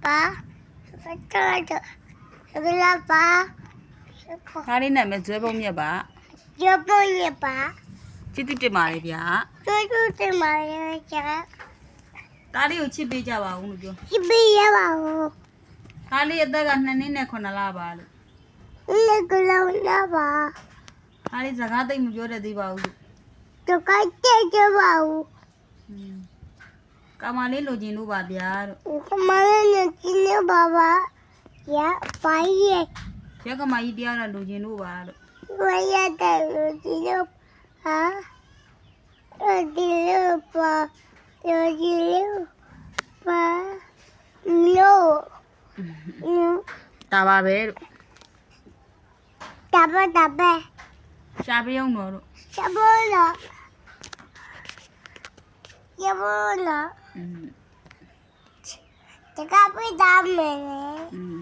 ပါဖတ်တော့ဘယ်လာပါ ဒါလေးနာမည်ဇွဲပုံမြက်ပါ ရပေါ်ရပါ ချစ်တင်ပါလေဗျာ ကျွတ်ကျွတ်တင်ပါရချာ ဒါလေးကိုချစ်ပေးကြပါဦးလို့ပြော ကြည့်ပေးရပါဦး ဒါလေးအသက်က2နှစ်နဲ့9လပါလို့ လေကလောင်းလာပါ ဒါလေးစကားသိမ့်မပြောတတ်သေးပါဘူးလို့ တော့ကတဲ့ကြပါဦး ကာမလေးလိုချင်လို့ပါဗျာလို့ ခမလေးနဲ့ကြည့်နေပါပါရပါရဲ့ ရက်ကမကြီးတရားလာလိုချင်လို့ပါလို့ ဝရတဲ့လူကြီးတော့ဟာဒီလိုပါဒီလိုပါလို့ ဒါပါပဲလို့ တပ ရှားပြုံးတော့လို့ ချဘောလားရဘောလားတကပိတာမယ် อืม